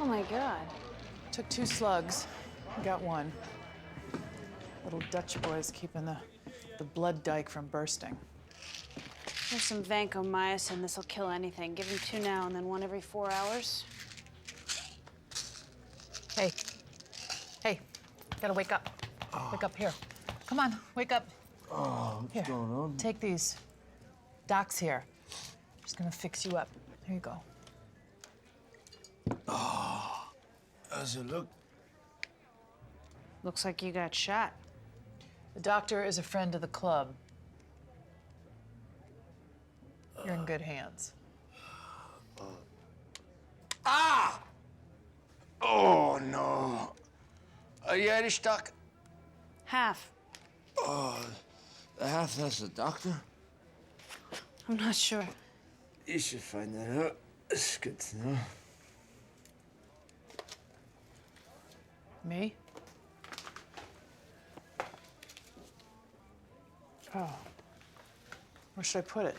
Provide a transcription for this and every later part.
Oh my God. Took 2 slugs, got 1. Little Dutch boy's keeping the blood dike from bursting. There's some vancomycin. This'll kill anything. Give him 2 now and then 1 every 4 hours. Hey, hey, gotta wake up. Wake up here. Come on, wake up. Oh, what's going on? Take these. Doc's here. Just gonna fix you up. Here you go. Oh, how's it look? Looks like you got shot. The doctor is a friend of the club. You're in good hands. Ah! Oh, no. Are you Irish, Doc? Half. Oh, the half that's the doctor? I'm not sure. You should find that out. It's good to know. Me? Oh. Where should I put it?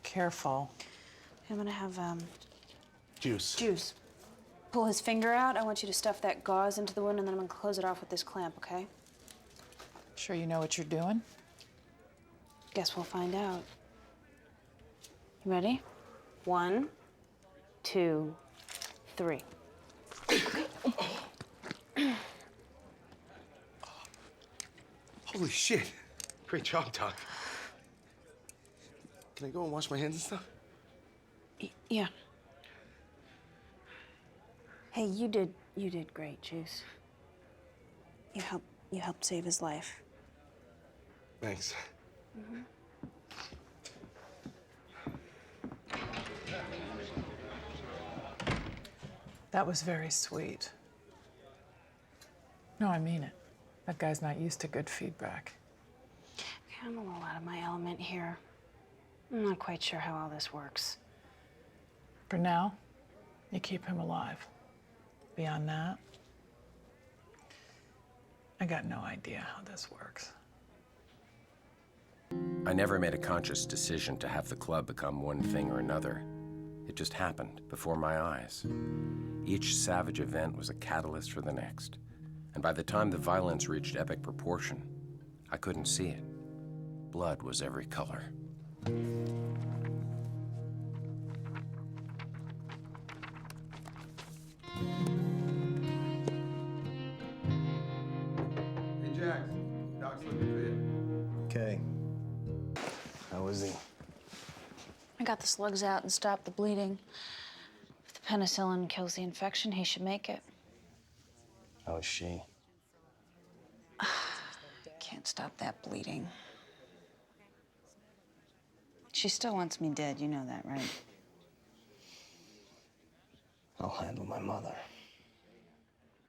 Careful. I'm gonna have, Juice. juice. Pull his finger out. I want you to stuff that gauze into the wound, and then I'm gonna close it off with this clamp, okay? Sure you know what you're doing? Guess we'll find out. You ready? 1, 2, 3. Holy shit. Great job, Doc. Can I go and wash my hands and stuff? Yeah. Hey, you did great, Juice. You helped save his life. Thanks. That was very sweet. No, I mean it. That guy's not used to good feedback. Okay, I'm a little out of my element here. I'm not quite sure how all this works. For now, you keep him alive. Beyond that, I got no idea how this works. I never made a conscious decision to have the club become one thing or another. It just happened before my eyes. Each savage event was a catalyst for the next. And by the time the violence reached epic proportion, I couldn't see it. Blood was every color. Hey, Jax. Doc's looking for you. Okay. How was he? I got the slugs out and stopped the bleeding. If the penicillin kills the infection, he should make it. How is she? Can't stop that bleeding. She still wants me dead, you know that, right? I'll handle my mother.